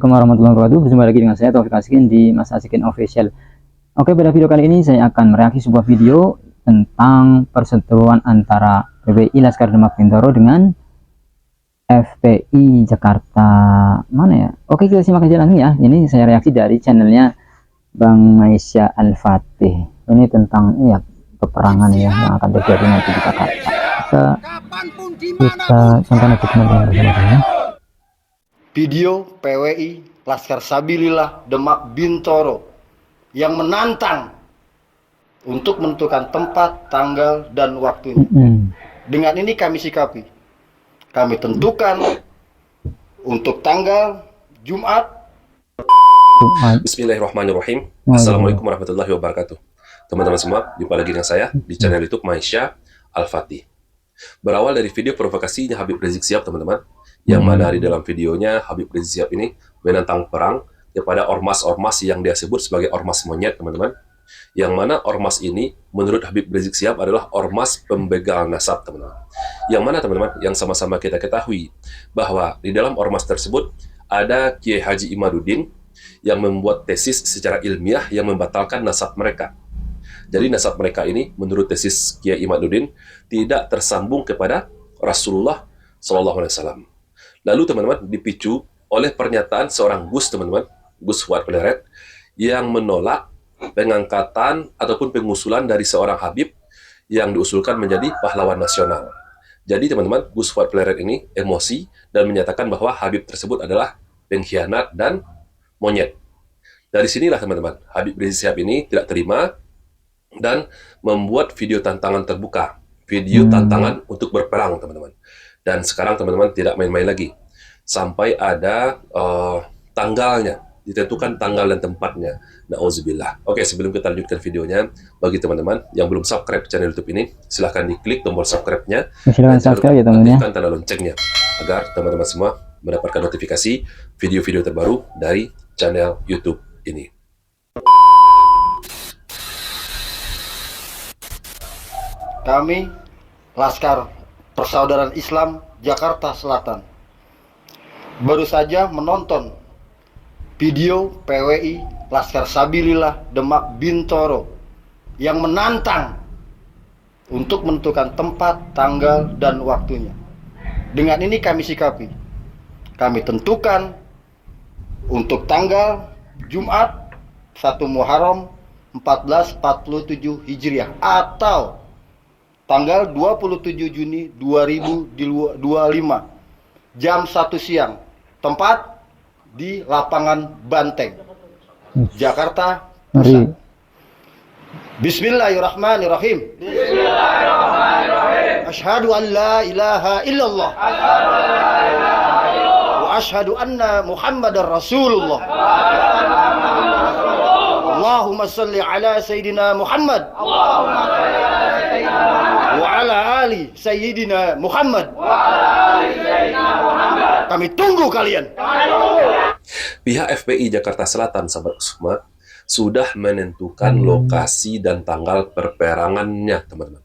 Assalamualaikum warahmatullahi wabarakatuh. Berjumpa lagi dengan saya Taufik Askin di Mas Askin Official. Oke, pada video kali ini saya akan mereaksi sebuah video tentang perseteruan antara PBI Laskar Demak Bintoro dengan FPI Jakarta mana ya. Oke, kita simak aja langsung ya. Ini saya reaksi dari channelnya Bang Maisya Al-Fatih. Ini tentang ya peperangan ya yang akan terjadi nanti di Jakarta. Kita tonton aja teman-teman bersama-sama. Video PWI Laskar Sabilillah Demak Bintoro yang menantang untuk menentukan tempat, tanggal, dan waktunya. Dengan ini kami sikapi. Kami tentukan untuk tanggal Jumat. Bismillahirrahmanirrahim. Assalamualaikum warahmatullahi wabarakatuh. Teman-teman semua, jumpa lagi dengan saya di channel YouTube Maisya Al-Fatih. Berawal dari video provokasinya Habib Rizik Syihab, teman-teman, yang mana di dalam videonya Habib Rizik Syihab ini menentang perang kepada ormas-ormas yang dia sebut sebagai ormas monyet, teman-teman. Yang mana ormas ini menurut Habib Rizik Syihab adalah ormas pembegal nasab, teman-teman. Yang mana, teman-teman, yang sama-sama kita ketahui bahwa di dalam ormas tersebut ada Kiai Haji Imaduddin yang membuat tesis secara ilmiah yang membatalkan nasab mereka. Jadi nasab mereka ini menurut tesis Kiai Imaduddin tidak tersambung kepada Rasulullah SAW. Lalu, teman-teman, dipicu oleh pernyataan seorang Gus, teman-teman, Gus Fuad Pleret, yang menolak pengangkatan ataupun pengusulan dari seorang Habib yang diusulkan menjadi pahlawan nasional. Jadi, teman-teman, Gus Fuad Pleret ini emosi dan menyatakan bahwa Habib tersebut adalah pengkhianat dan monyet. Dari sinilah, teman-teman, Habib Rizik Syihab ini tidak terima dan membuat video tantangan terbuka, video tantangan untuk berperang, teman-teman. Dan sekarang, teman-teman, tidak main-main lagi. Sampai ada tanggalnya, ditentukan tanggal dan tempatnya. Na'udzubillah. Oke, sebelum kita lanjutkan videonya, bagi teman-teman yang belum subscribe channel YouTube ini, silahkan diklik tombol subscribe-nya. Silahkan subscribe ya, teman-teman. Aktifkan tanda loncengnya, agar teman-teman semua mendapatkan notifikasi video-video terbaru dari channel YouTube ini. Kami Laskar Persaudaraan Islam Jakarta Selatan baru saja menonton video PWI Laskar Sabilillah Demak Bintoro yang menantang untuk menentukan tempat, tanggal, dan waktunya. Dengan ini kami sikapi. Kami tentukan untuk tanggal Jumat 1 Muharram 1447 Hijriah atau tanggal 27 Juni 2025 jam 1 siang, tempat di Lapangan Banteng, Jakarta Pusat. Bismillahirrahmanirrahim. Asyhadu an la ilaha illallah wa asyhadu anna Muhammadar Rasulullah. Allahumma salli ala Sayyidina Muhammad wa ala ali Sayyidina Muhammad. Kami tunggu kalian. Pihak FPI Jakarta Selatan, sahabat semua, sudah menentukan lokasi dan tanggal perperangannya, teman-teman.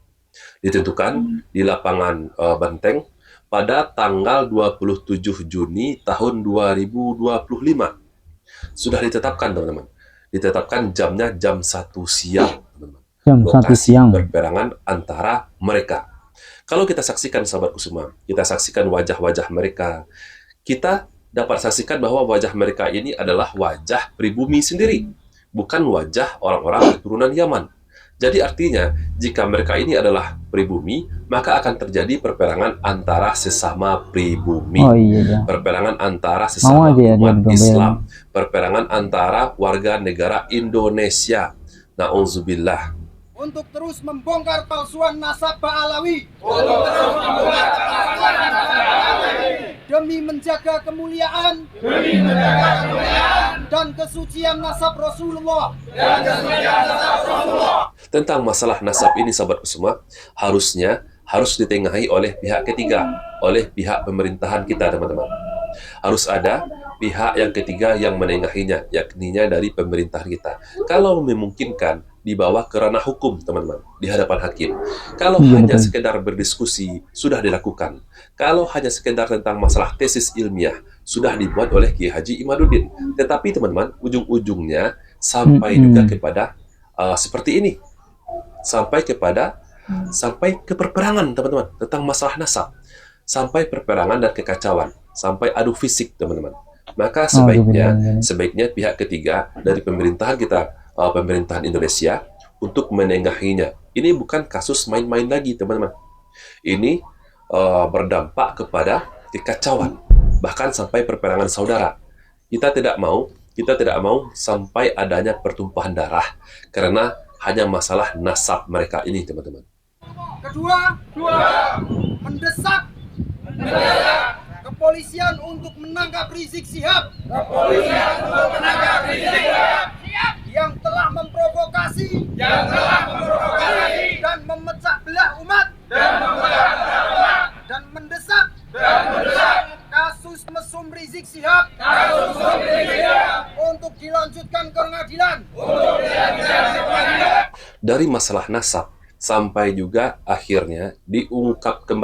Ditentukan di Lapangan Banteng pada tanggal 27 Juni tahun 2025. Sudah ditetapkan, teman-teman. Ditetapkan jamnya jam 1 siang, teman-teman. Jam 1 siang. Perperangan antara mereka. Kalau kita saksikan, sahabatku semua, kita saksikan wajah-wajah mereka. Kita dapat saksikan bahwa wajah mereka ini adalah wajah pribumi sendiri, bukan wajah orang-orang keturunan Yaman. Jadi artinya, jika mereka ini adalah pribumi, maka akan terjadi perperangan antara sesama pribumi. Perperangan antara sesama umat Islam. Perperangan antara warga negara Indonesia. Na'udzubillah. Untuk terus membongkar palsuan nasab Alawi. Demi menjaga kemuliaan. Dan kesucian nasab Rasulullah. Tentang masalah nasab ini, sahabatku semua, harus ditengahi oleh pihak ketiga, oleh pihak pemerintahan kita, teman-teman. Harus ada pihak yang ketiga yang menengahinya, yakninya dari pemerintahan kita. Kalau memungkinkan, dibawa ke ranah hukum, teman-teman, di hadapan hakim. Kalau Iya, hanya betul. sekedar berdiskusi, sudah dilakukan. Kalau hanya sekedar tentang masalah tesis ilmiah, sudah dibuat oleh Kiai Haji Imaduddin. Tetapi, teman-teman, ujung-ujungnya sampai juga kepada seperti ini. Sampai ke perperangan, teman-teman, tentang masalah nasab. Sampai perperangan dan kekacauan. Sampai adu fisik, teman-teman. Maka sebaiknya pihak ketiga dari pemerintahan kita, pemerintahan Indonesia, untuk menengahinya. Ini bukan kasus main-main lagi, teman-teman. Ini berdampak kepada kekacauan, bahkan sampai perperangan saudara. Kita tidak mau sampai adanya pertumpahan darah karena hanya masalah nasab mereka ini, teman-teman. Kedua, mendesak kepolisian untuk menangkap Rizik Syihab yang telah memprovokasi dan memecah belah umat dan mendesak kasus mesum Rizik Syihab untuk dilanjutkan ke pengadilan. Dari masalah nasab sampai juga akhirnya diungkit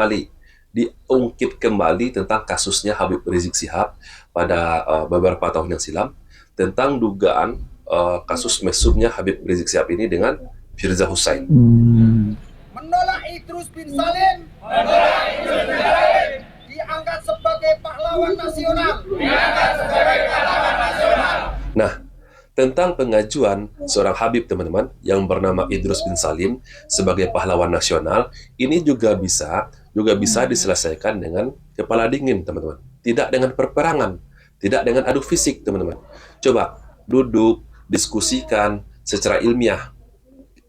kembali tentang kasusnya Habib Rizik Syihab pada beberapa tahun yang silam, tentang dugaan kasus mesumnya Habib Rizik Syihab ini dengan Firza Husain. Menolak Idrus bin Salim diangkat sebagai pahlawan nasional. Nah, tentang pengajuan seorang Habib, teman-teman, yang bernama Idrus bin Salim sebagai pahlawan nasional, ini juga bisa diselesaikan dengan kepala dingin, teman-teman. Tidak dengan perperangan, tidak dengan adu fisik, teman-teman. Coba duduk, diskusikan secara ilmiah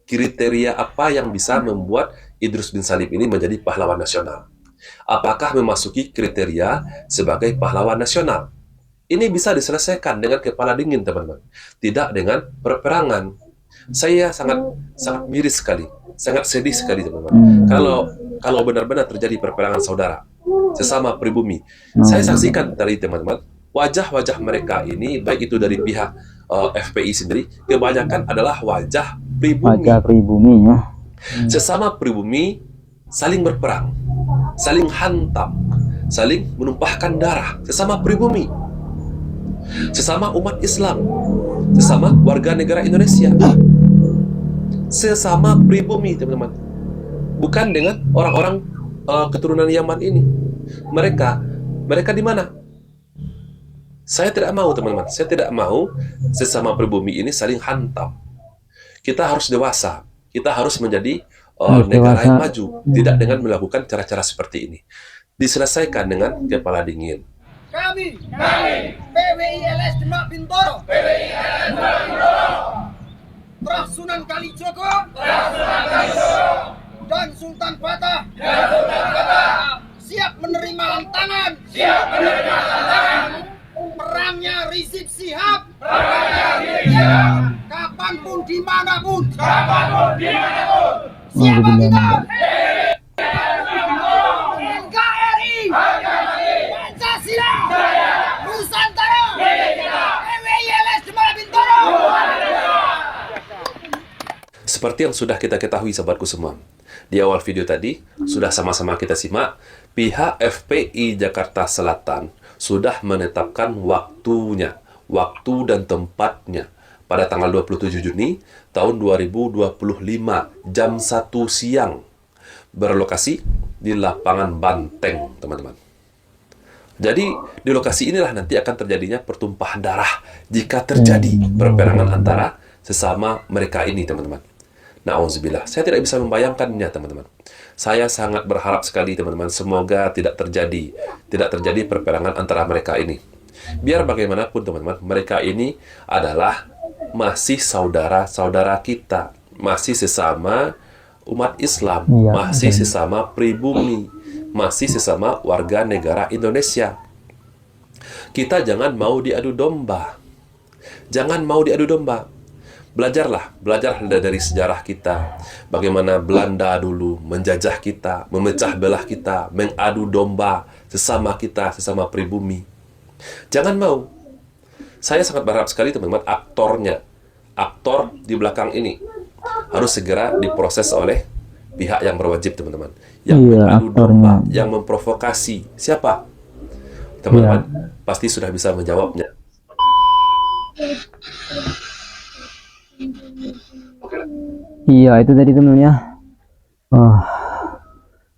kriteria apa yang bisa membuat Idrus bin Salim ini menjadi pahlawan nasional. Apakah memasuki kriteria sebagai pahlawan nasional? Ini bisa diselesaikan dengan kepala dingin, teman-teman. Tidak dengan perperangan. Saya sangat miris sekali, sangat sedih sekali, teman-teman. Kalau benar-benar terjadi perperangan saudara sesama pribumi. Saya saksikan tadi, teman-teman, wajah-wajah mereka ini, baik itu dari pihak FPI sendiri, kebanyakan adalah wajah pribumi. Wajah pribumi, ya. Sesama pribumi saling berperang, saling hantam, saling menumpahkan darah. Sesama pribumi, sesama umat Islam, sesama warga negara Indonesia, sesama pribumi, teman-teman. Bukan dengan orang-orang keturunan Yaman ini. Mereka di mana? Saya tidak mau, teman-teman. Saya tidak mau sesama pribumi ini saling hantam. Kita harus dewasa. Kita harus menjadi negara yang maju. Tidak dengan melakukan cara-cara seperti ini. Diselesaikan dengan kepala dingin. Kami PWILS Demak Bintoro, Trah Sunan Kalijogo dan Sultan Batak siap menerima tantangan perangnya Rizik Syihab kapanpun dimanapun. Siapa kita? NKRI, Pancasila, Nusantara, PWILS Demak Bintoro. Seperti yang sudah kita ketahui, sahabatku semua, di awal video tadi sudah sama-sama kita simak, pihak FPI Jakarta Selatan sudah menetapkan waktunya, waktu dan tempatnya pada tanggal 27 Juni tahun 2025 jam 1 siang, berlokasi di lapangan Banteng, teman-teman. Jadi di lokasi inilah nanti akan terjadinya pertumpahan darah jika terjadi perperangan antara sesama mereka ini, teman-teman. Na'udzubillah, saya tidak bisa membayangkannya, teman-teman. Saya sangat berharap sekali, teman-teman, semoga tidak terjadi perperangan antara mereka ini. Biar bagaimanapun, teman-teman, mereka ini adalah masih saudara-saudara kita, masih sesama umat Islam, masih sesama pribumi, masih sesama warga negara Indonesia. Kita jangan mau diadu domba. Jangan mau diadu domba. Belajarlah dari sejarah kita. Bagaimana Belanda dulu menjajah kita, memecah belah kita, mengadu domba sesama kita, sesama pribumi. Jangan mau. Saya sangat berharap sekali, teman-teman, aktor di belakang ini, harus segera diproses oleh pihak yang berwajib, teman-teman. Yang Iya, mengadu aktornya. domba, yang memprovokasi. Siapa? Teman-teman pasti sudah bisa menjawabnya. Iya, itu tadi teman ya. Oh,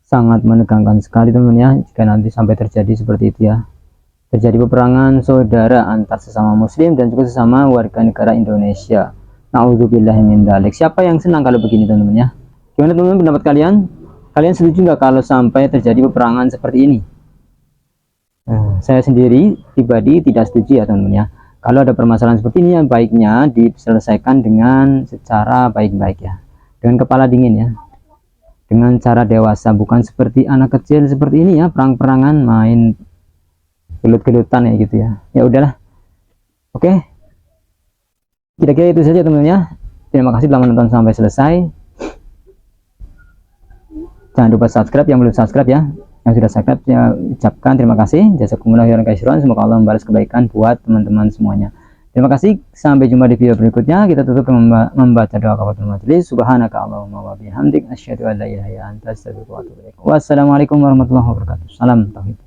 sangat menegangkan sekali teman ya, jika nanti sampai terjadi seperti itu ya. Terjadi peperangan saudara antar sesama muslim dan juga sesama warga negara Indonesia. Nauzubillahi min dzalik. Siapa yang senang kalau begini teman-teman ya? Gimana teman-teman pendapat kalian? Kalian setuju nggak kalau sampai terjadi peperangan seperti ini? Saya sendiri pribadi tidak setuju ya teman-teman ya. Kalau ada permasalahan seperti ini, yang baiknya diselesaikan dengan secara baik-baik ya, dengan kepala dingin ya, dengan cara dewasa, bukan seperti anak kecil seperti ini ya, perang-perangan main gelut-gelutan ya gitu ya. Ya udahlah, oke, kira-kira itu saja teman-teman ya. Terima kasih telah menonton sampai selesai. Jangan lupa subscribe yang belum subscribe ya. Yang sudah subscribe saya ucapkan terima kasih. Jazakumullah khairan katsiran. Semoga Allah membalas kebaikan buat teman-teman semuanya. Terima kasih. Sampai jumpa di video berikutnya. Kita tutup dengan membaca doa kafatul majelis. Subhanaka Allahumma wa bihamdik asyhadu an la ilaha illa anta astaghfiruka wa atubu ilaik. Wassalamualaikum warahmatullahi wabarakatuh. Salam tauhid.